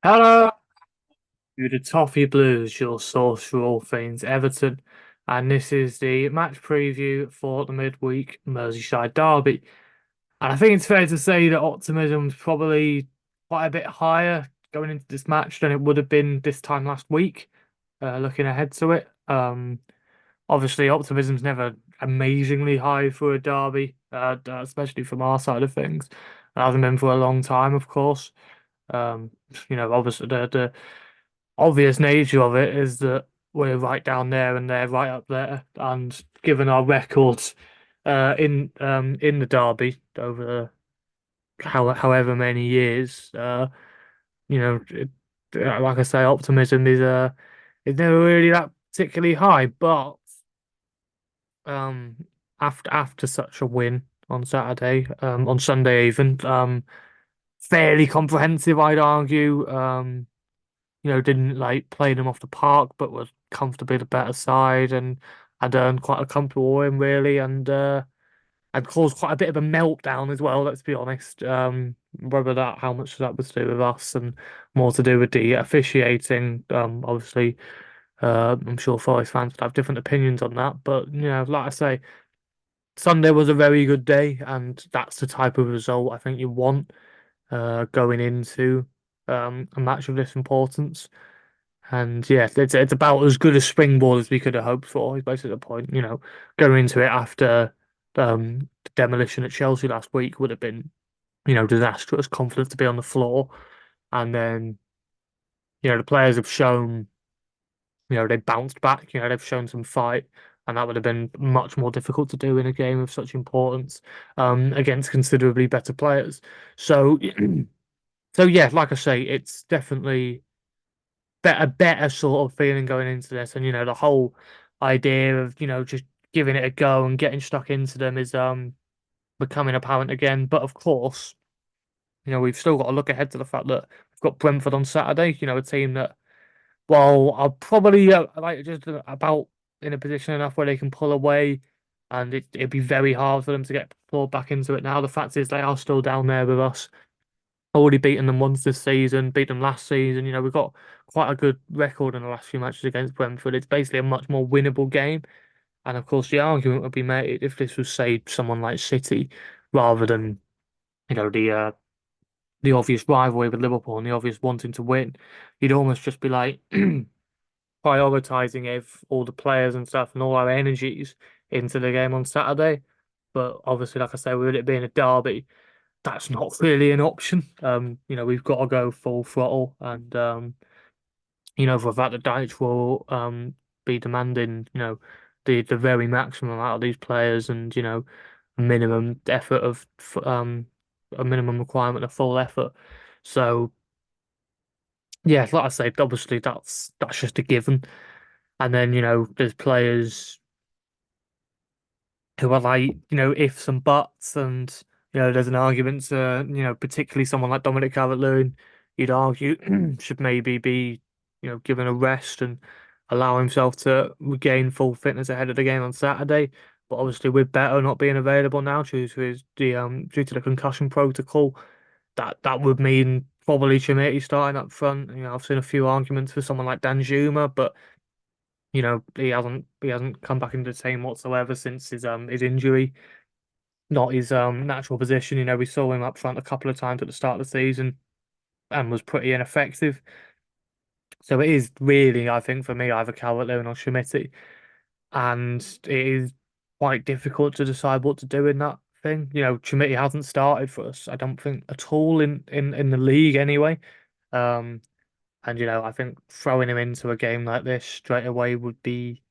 Hello, you the Toffee Blues, your source for all things Everton, and this is the match preview for the midweek Merseyside derby. And I think it's fair to say that optimism's probably quite a bit higher going into this match than it would have been this time last week, looking ahead to it. Obviously, optimism's never amazingly high for a derby, especially from our side of things. It hasn't been for a long time, of course. Um, obviously the obvious nature of it is that we're right down there and they're right up there. And given our records in the derby over however many years, you know, like I say, optimism is never really that particularly high. But um, after such a win on Saturday, on Sunday even, fairly comprehensive, I'd argue. Didn't like play them off the park, but was comfortably the better side and had earned quite a comfortable win, really, and had caused quite a bit of a meltdown as well, let's be honest. Whether how much of that was to do with us and more to do with the officiating, obviously, I'm sure Forest fans would have different opinions on that, but, like I say, Sunday was a very good day, and that's the type of result I think you want going into a match of this importance. And yeah, it's about as good a springboard as we could have hoped for. Is basically the point. Going into it after the demolition at Chelsea last week would have been, disastrous. Confidence to be on the floor, and then the players have shown, they bounced back. They've shown some fight, and that would have been much more difficult to do in a game of such importance, against considerably better players. So, so yeah, like I say, it's definitely better sort of feeling going into this, and the whole idea of just giving it a go and getting stuck into them is becoming apparent again. But of course, we've still got to look ahead to the fact that we've got Brentford on Saturday. A team that, well, are probably like just about in a position enough where they can pull away, and it'd be very hard for them to get pulled back into it now. The fact is they are still down there with us. Already beaten them once this season, beat them last season. We've got quite a good record in the last few matches against Brentford. It's basically a much more winnable game. And of course, the argument would be made if this was, say, someone like City, rather than, the obvious rivalry with Liverpool and the obvious wanting to win. You'd almost just be like prioritizing all the players and stuff and all our energies into the game on Saturday. But obviously, like I say, with it being a derby, that's not really an option. We've got to go full throttle, and for that, the Dyche will be demanding, the very maximum out of these players, and a minimum effort of a minimum requirement of full effort. So yeah, like I say, obviously that's just a given. And then there's players who are like, ifs and buts, and there's an argument to, particularly someone like Dominic Calvert-Lewin, you'd argue should maybe be, given a rest and allow himself to regain full fitness ahead of the game on Saturday. But obviously, with Beto not being available now due to the concussion protocol, that would mean probably Chimiti starting up front. I've seen a few arguments for someone like Danjuma, but he hasn't come back into the team whatsoever since his injury, not his natural position. We saw him up front a couple of times at the start of the season and was pretty ineffective. So it is really, I think, for me, either Calvert-Lewin or Schmidt, and it is quite difficult to decide what to do in that thing. Schmidt hasn't started for us, I don't think, at all in the league anyway. Um, and I think throwing him into a game like this straight away would be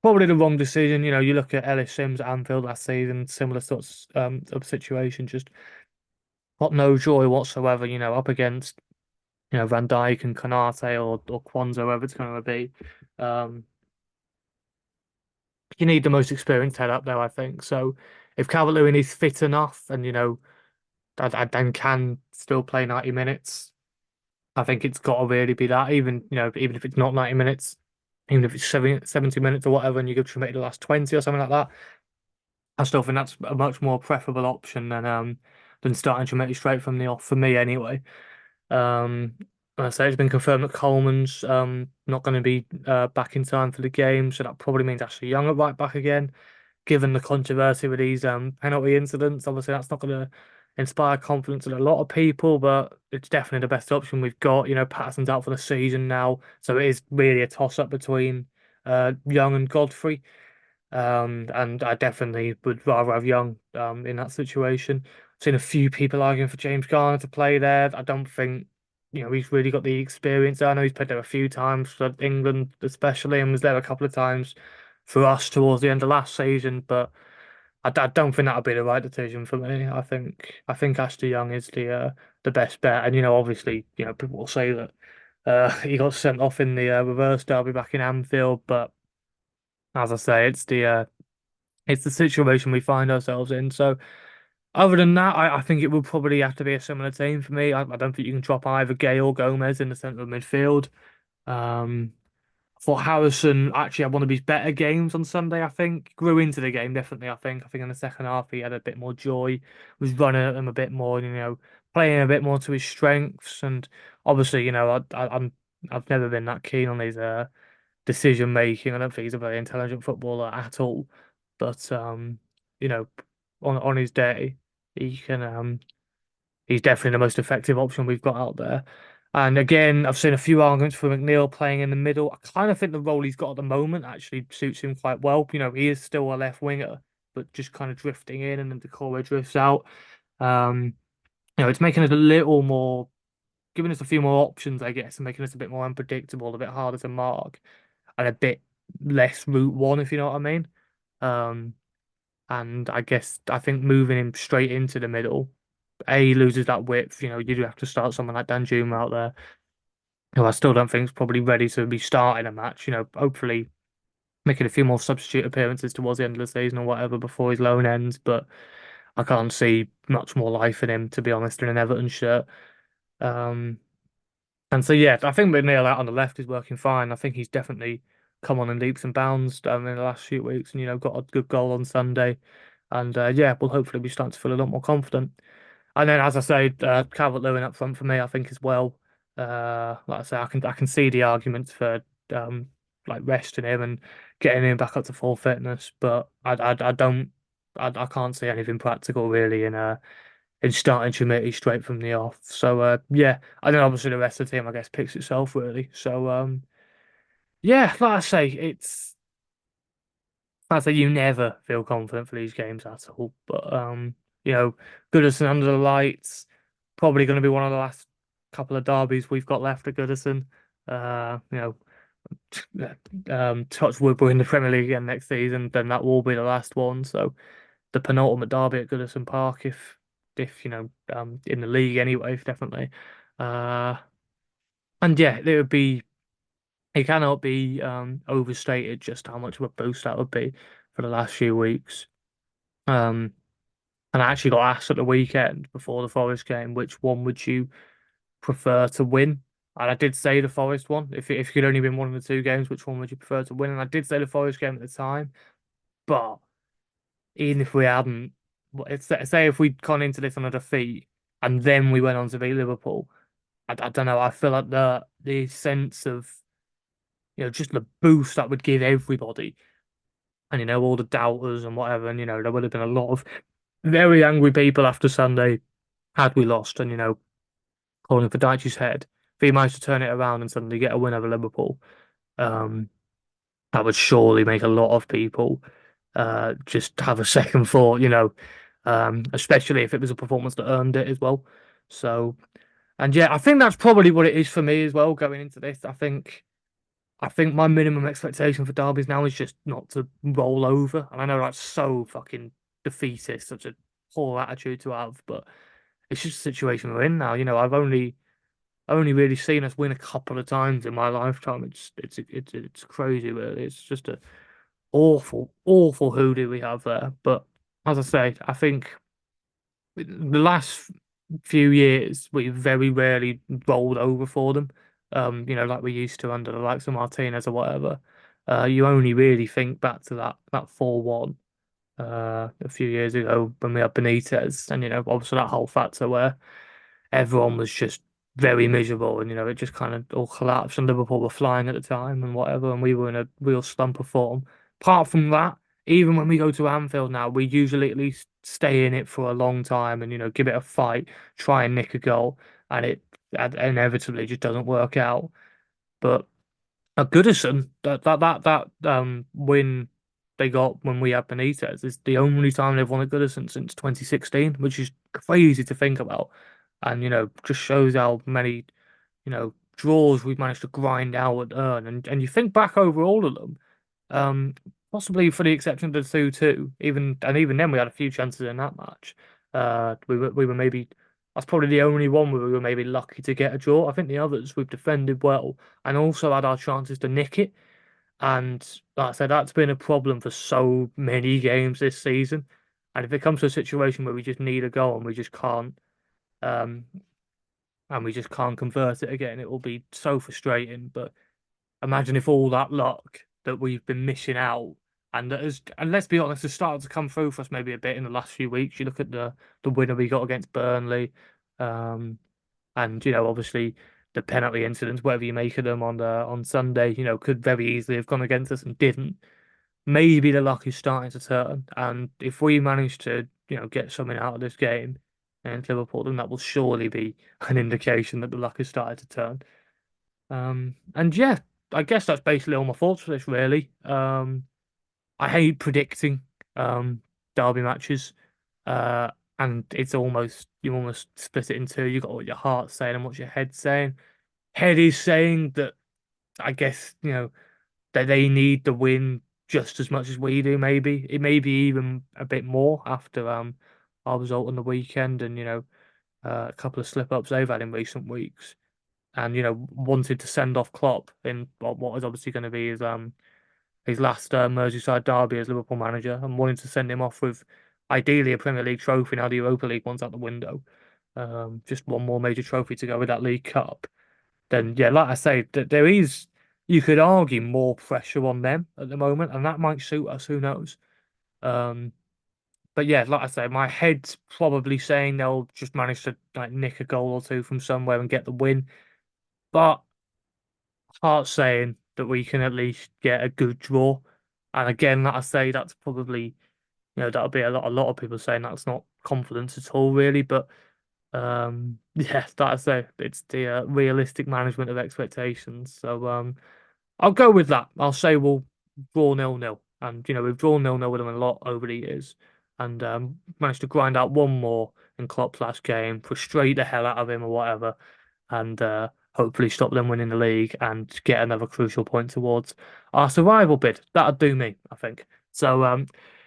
probably the wrong decision. You look at Ellis Sims at Anfield last season, similar sorts of situation, just got no joy whatsoever. Up against Van Dijk and Konate or Kwanzaa, whoever it's going to be. Um, you need the most experienced head up there, I think. So if Calvert-Lewin is fit enough and then can still play 90 minutes, I think it's got to really be that. Even if it's not 90 minutes, even if it's 70 minutes or whatever, and you give Tremaine the last 20 or something like that. I still think that's a much more preferable option than starting Tremaine straight from the off for me anyway. Um, So it's been confirmed that Coleman's not going to be back in time for the game, so that probably means Ashley Young at right back again. Given the controversy with these penalty incidents, obviously that's not going to inspire confidence in a lot of people, but it's definitely the best option we've got. You know, Patterson's out for the season now, so it is really a toss-up between Young and Godfrey. And I definitely would rather have Young in that situation. I've seen a few people arguing for James Garner to play there. I don't think, he's really got the experience. I know he's played there a few times for England, especially, and was there a couple of times for us towards the end of last season. But I don't think that would be the right decision for me. I think Ashley Young is the best bet. And obviously, people will say that he got sent off in the reverse derby back in Anfield, but as I say, it's the situation we find ourselves in. So other than that, I think it would probably have to be a similar team for me. I don't think you can drop either Gay or Gomez in the centre of midfield. Um, for Harrison, actually had one of his better games on Sunday, I think. Grew into the game, definitely, I think. I think in the second half he had a bit more joy, was running at them a bit more, playing a bit more to his strengths. And obviously, I've never been that keen on his decision making. I don't think he's a very intelligent footballer at all. But you know, on his day, he can he's definitely the most effective option we've got out there. And again, I've seen a few arguments for McNeil playing in the middle. I kind of think the role he's got at the moment actually suits him quite well. He is still a left winger, but just kind of drifting in and then Decore drifts out. Um, it's making us a little more, giving us a few more options, I guess, and making us a bit more unpredictable, a bit harder to mark and a bit less Route One, if you know what I mean. Um, and I think moving him straight into the middle, A loses that width. You do have to start someone like Danjuma out there, who I still don't think is probably ready to be starting a match. Hopefully making a few more substitute appearances towards the end of the season or whatever before his loan ends. But I can't see much more life in him, to be honest, in an Everton shirt. Um, And so, yeah, I think McNeil out on the left is working fine. I think he's definitely come on in leaps and bounds in the last few weeks and, got a good goal on Sunday. And yeah, we'll hopefully be starting to feel a lot more confident. And then, as I say, Calvert-Lewin up front for me, I think as well. Like I say, I can see the arguments for um, like resting him and getting him back up to full fitness, but I don't, I can't see anything practical really in starting Chimiti straight from the off. So yeah, and then obviously the rest of the team I guess picks itself really. So yeah, like I say you never feel confident for these games at all. But Goodison under the lights, probably going to be one of the last couple of derbies we've got left at Goodison. Uh, you know, touch wood, we're in the Premier League again next season, then that will be the last one. So the penultimate derby at Goodison Park, if in the league anyway, definitely. Uh, and yeah, it cannot be overstated just how much of a boost that would be for the last few weeks. Um, and I actually got asked at the weekend before the Forest game, which one would you prefer to win? And I did say the Forest one. If you could only win one of the two games, which one would you prefer to win? And I did say the Forest game at the time, but even if we hadn't, say if we'd gone into this on a defeat and then we went on to beat Liverpool, I don't know. I feel like the sense of just the boost that would give everybody, and all the doubters and whatever, and there would have been a lot of very angry people after Sunday had we lost, and calling for Dyche's head. If he managed to turn it around and suddenly get a win over Liverpool, um, that would surely make a lot of people just have a second thought, especially if it was a performance that earned it as well. So, and yeah, I think that's probably what it is for me as well going into this. I think my minimum expectation for derbies now is just not to roll over. And I know that's so fucking defeatist, such a poor attitude to have, but it's just a situation we're in now. I've only really seen us win a couple of times in my lifetime. It's crazy, really. It's just a awful, awful hoodoo we have there. But as I say, I think the last few years we've very rarely rolled over for them. Like we used to under the likes of Martinez or whatever. You only really think back to that 4-1 a few years ago when we had Benitez, and obviously that whole factor where everyone was just very miserable, and it just kind of all collapsed. And Liverpool were flying at the time and whatever, and we were in a real slump of form. Apart from that, even when we go to Anfield now, we usually at least stay in it for a long time and give it a fight, try and nick a goal, and it inevitably just doesn't work out. But at Goodison, that win they got when we had Benitez is the only time they've won at Goodison since 2016, which is crazy to think about, and just shows how many draws we've managed to grind out and earn. And you think back over all of them, um, possibly for the exception of the 2-2, even then we had a few chances in that match. We were maybe that's probably the only one where we were maybe lucky to get a draw. I think the others we've defended well and also had our chances to nick it. And like I said, that's been a problem for so many games this season. And if it comes to a situation where we just need a goal um, and we just can't convert it again, it will be so frustrating. But imagine if all that luck that we've been missing out and and let's be honest, has started to come through for us maybe a bit in the last few weeks. You look at the winner we got against Burnley, um, and obviously the penalty incidents, whatever you make of them on Sunday, could very easily have gone against us and didn't. Maybe the luck is starting to turn, and if we manage to get something out of this game against Liverpool, then that will surely be an indication that the luck has started to turn. And yeah, I guess that's basically all my thoughts for this, really. I hate predicting um, derby matches, uh, and it's almost you almost split it in two. You got what your heart's saying and what your head's saying. Head is saying that I guess that they need the win just as much as we do. Maybe it may be even a bit more after our result on the weekend, and a couple of slip ups they've had in recent weeks, and wanted to send off Klopp in what is obviously going to be his last Merseyside derby as Liverpool manager, and wanting to send him off with ideally a Premier League trophy. Now the Europa League one's out the window, just one more major trophy to go with that League Cup. Then yeah, like I say, there is, you could argue, more pressure on them at the moment, and that might suit us. Who knows? Um, but yeah, like I say, my head's probably saying they'll just manage to like nick a goal or two from somewhere and get the win. But heart saying that we can at least get a good draw. And again, like I say, that's probably that'll be a lot of people saying that's not confidence at all, really. But yeah, like I say, it's the realistic management of expectations. So I'll go with that. I'll say we'll draw 0-0, and we've drawn 0-0 with them a lot over the years, and managed to grind out one more in Klopp's last game, frustrate the hell out of him or whatever, and hopefully stop them winning the league and get another crucial point towards our survival bid. That'd do me, I think. So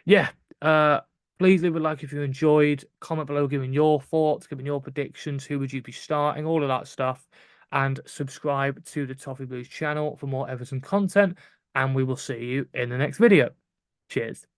yeah, uh, please leave a like if you enjoyed. Comment below, giving your thoughts, giving your predictions. Who would you be starting? All of that stuff. And subscribe to the Toffee Blues channel for more Everton content. And we will see you in the next video. Cheers.